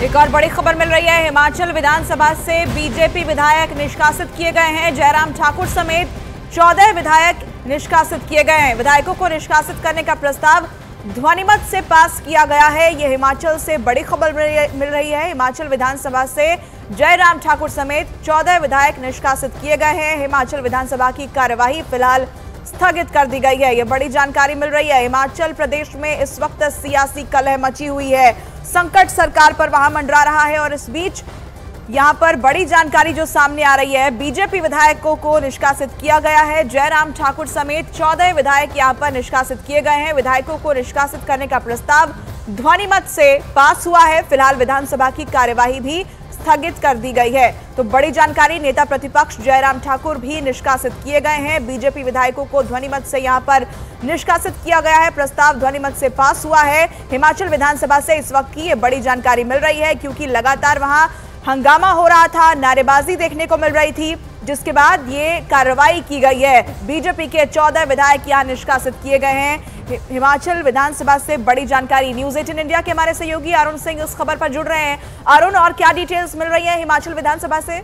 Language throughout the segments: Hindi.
एक और बड़ी खबर मिल रही है। हिमाचल विधानसभा से बीजेपी विधायक निष्कासित किए गए हैं। जयराम ठाकुर समेत 14 विधायक निष्कासित किए गए हैं। विधायकों को निष्कासित करने का प्रस्ताव ध्वनिमत से पास किया गया है। यह हिमाचल से बड़ी खबर मिल रही है। हिमाचल विधानसभा से जयराम ठाकुर समेत 14 विधायक निष्कासित किए गए हैं। हिमाचल विधानसभा की कार्यवाही फिलहाल स्थगित कर दी गई है। यह बड़ी जानकारी मिल रही है। हिमाचल प्रदेश में इस वक्त सियासी कलह मची हुई है। संकट सरकार पर वहां मंडरा रहा है और इस बीच यहां पर बड़ी जानकारी जो सामने आ रही है, बीजेपी विधायकों को निष्कासित किया गया है। जयराम ठाकुर समेत 14 विधायक यहां पर निष्कासित किए गए हैं। विधायकों को निष्कासित करने का प्रस्ताव ध्वनिमत से पास हुआ है। फिलहाल विधानसभा की कार्यवाही भी स्थगित कर दी गई है। तो बड़ी जानकारी, नेता प्रतिपक्ष जयराम ठाकुर भी निष्कासित किए गए हैं। बीजेपी विधायकों को ध्वनिमत से यहां पर निष्कासित किया गया है। प्रस्ताव ध्वनिमत से पास हुआ है। हिमाचल विधानसभा से इस वक्त की ये बड़ी जानकारी मिल रही है, क्योंकि लगातार वहां हंगामा हो रहा था, नारेबाजी देखने को मिल रही थी, जिसके बाद ये कार्रवाई की गई है। बीजेपी के 14 विधायक यहां निष्कासित किए गए हैं। हिमाचल विधानसभा से बड़ी जानकारी न्यूज़ 18 इंडिया के हमारे सहयोगी अरुण सिंह इस खबर पर जुड़ रहे हैं। अरुण, और क्या डिटेल्स मिल रही है हिमाचल विधानसभा से?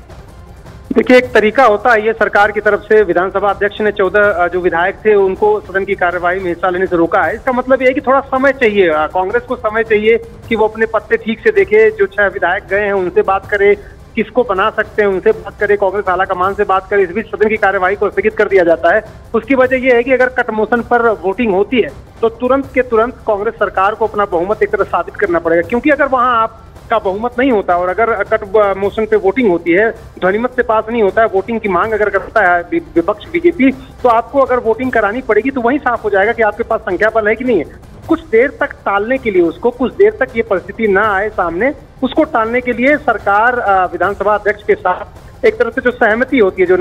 देखिए, एक तरीका होता है ये सरकार की तरफ से। विधानसभा अध्यक्ष ने 14 जो विधायक थे उनको सदन की कार्यवाही में हिस्सा लेने से रोका है। इसका मतलब ये है कि थोड़ा समय चाहिए, कांग्रेस को समय चाहिए कि वो अपने पत्ते ठीक से देखे। जो 6 विधायक गए हैं उनसे बात करे, किसको बना सकते हैं उनसे बात करे, कांग्रेस आलाकमान से बात करे। इस बीच सदन की कार्यवाही को स्थगित कर दिया जाता है। उसकी वजह यह है कि अगर कट मोशन पर वोटिंग होती है तो तुरंत के तुरंत कांग्रेस सरकार को अपना बहुमत एक तरह साबित करना पड़ेगा, क्योंकि अगर वहां आपका बहुमत नहीं होता और अगर कट मोशन पे वोटिंग होती है, ध्वनिमत से पास नहीं होता है, वोटिंग की मांग अगर करता है विपक्ष बीजेपी, तो आपको अगर वोटिंग करानी पड़ेगी तो वहीं साफ हो जाएगा कि आपके पास संख्या बल है कि नहीं है। कुछ देर तक टालने के लिए, उसको कुछ देर तक ये परिस्थिति ना आए सामने, उसको टालने के लिए सरकार विधानसभा अध्यक्ष के साथ एक तरह से जो सहमति होती है, जो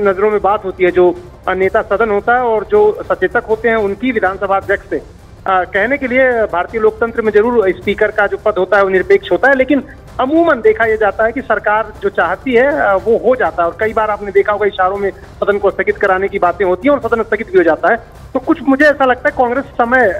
नजरों में बात होती है, जो नेता सदन होता है और जो सचेतक होते हैं उनकी विधानसभा अध्यक्ष से कहने के लिए, भारतीय लोकतंत्र में जरूर स्पीकर का जो पद होता है वो निरपेक्ष होता है, लेकिन अमूमन देखा यह जाता है कि सरकार जो चाहती है वो हो जाता है। और कई बार आपने देखा होगा इशारों में सदन को स्थगित कराने की बातें होती हैं और सदन स्थगित भी हो जाता है। तो कुछ मुझे ऐसा लगता है कांग्रेस समय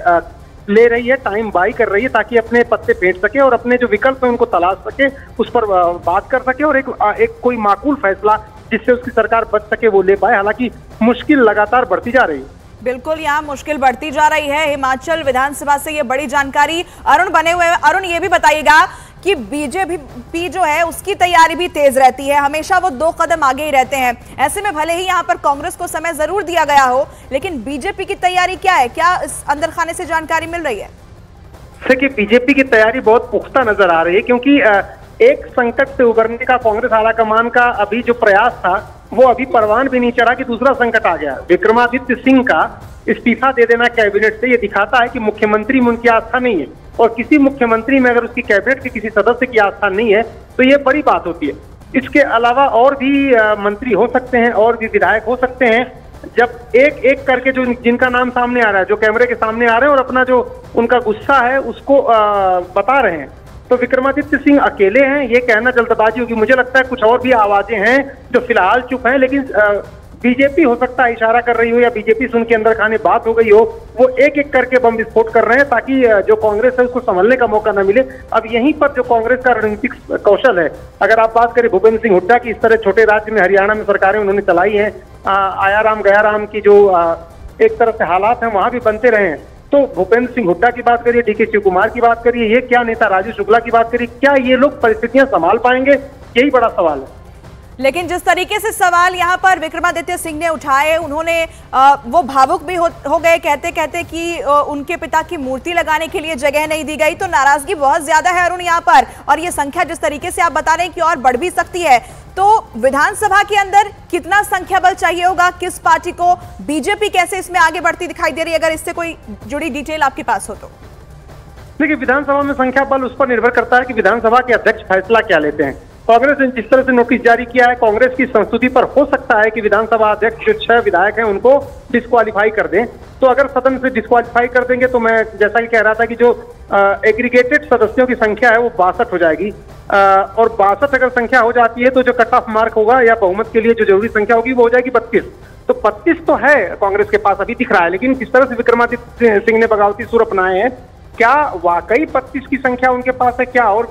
ले रही है, टाइम बाई कर रही है, ताकि अपने पत्ते फेंट सके और अपने जो विकल्प है उनको तलाश सके, उस पर बात कर सके और एक कोई माकूल फैसला जिससे उसकी सरकार बच सके वो ले पाए। हालांकि मुश्किल लगातार बढ़ती जा रही है। बिल्कुल, यहाँ मुश्किल बढ़ती जा रही है। हिमाचल विधानसभा से ये बड़ी जानकारी अरुण बने हुए हैं। अरुण, ये भी बताइएगा कि बीजेपी जो है उसकी तैयारी भी तेज रहती है, हमेशा वो 2 कदम आगे ही रहते हैं। ऐसे में भले ही यहाँ पर कांग्रेस को समय जरूर दिया गया हो, लेकिन बीजेपी की तैयारी क्या है? क्या इस अंदर खाने से जानकारी मिल रही है? देखिए, बीजेपी की तैयारी बहुत पुख्ता नजर आ रही है, क्योंकि एक संकट से उबरने का कांग्रेस आलाकमान का अभी जो प्रयास था वो अभी परवान भी नहीं चढ़ा कि दूसरा संकट आ गया। विक्रमादित्य सिंह का इस्तीफा दे देना कैबिनेट से ये दिखाता है कि मुख्यमंत्री में उनकी आस्था नहीं है, और किसी मुख्यमंत्री में अगर उसकी कैबिनेट के किसी सदस्य की आस्था नहीं है तो ये बड़ी बात होती है। इसके अलावा और भी मंत्री हो सकते हैं और भी विधायक हो सकते हैं। जब एक एक करके जो जिनका नाम सामने आ रहा है, जो कैमरे के सामने आ रहे हैं और अपना जो उनका गुस्सा है उसको बता रहे हैं, तो विक्रमादित्य सिंह अकेले हैं, ये कहना जल्दबाजी होगी। मुझे लगता है कुछ और भी आवाजें हैं जो फिलहाल चुप हैं, लेकिन बीजेपी हो सकता है इशारा कर रही हो या बीजेपी से उनके अंदर खाने बात हो गई हो, वो एक एक करके बम विस्फोट कर रहे हैं ताकि जो कांग्रेस है उसको संभलने का मौका न मिले। अब यहीं पर जो कांग्रेस का रणनीतिक कौशल है, अगर आप बात करें भूपेंद्र सिंह हुड्डा की, इस तरह छोटे राज्य में हरियाणा में सरकारें उन्होंने चलाई हैं, आया राम गया राम की जो एक तरह से हालात हैं वहां भी बनते रहे हैं। तो भूपेंद्र सिंह हुड्डा की बात करिए, डीके शिव कुमार की बात करिए, ये क्या नेता राजू शुक्ला की बात करिए, क्या ये लोग परिस्थितियां संभाल पाएंगे? यही बड़ा सवाल है। लेकिन जिस तरीके से सवाल यहाँ पर विक्रमादित्य सिंह ने उठाए, उन्होंने वो भावुक भी हो गए कहते कहते कि उनके पिता की मूर्ति लगाने के लिए जगह नहीं दी गई। तो नाराजगी बहुत ज्यादा है अरुण यहाँ पर, और ये संख्या जिस तरीके से आप बता रहे हैं कि और बढ़ भी सकती है। तो विधानसभा के अंदर कितना संख्या बल चाहिए होगा किस पार्टी को? बीजेपी कैसे इसमें आगे बढ़ती दिखाई दे रही है? अगर इससे कोई जुड़ी डिटेल आपके पास हो तो। देखिए, विधानसभा में संख्या बल उस पर निर्भर करता है कि विधानसभा के अध्यक्ष फैसला क्या लेते हैं। कांग्रेस ने जिस तरह से नोटिस जारी किया है, कांग्रेस की संस्तुति पर हो सकता है कि विधानसभा अध्यक्ष जो 6 विधायक हैं उनको डिस्क्वालीफाई कर दें। तो अगर सदन से डिस्क्वालीफाई कर देंगे तो मैं जैसा कि कह रहा था कि जो एग्रीगेटेड सदस्यों की संख्या है वो 62 हो जाएगी, और 62 अगर संख्या हो जाती है तो जो कट ऑफ मार्क होगा या बहुमत के लिए जो जरूरी संख्या होगी वो हो जाएगी 32। तो 32 तो है कांग्रेस के पास, अभी दिख रहा है। लेकिन किस तरह से विक्रमादित्य सिंह ने बगावती सुर अपनाए हैं क्या वाकई 32 की संख्या उनके पास है, क्या और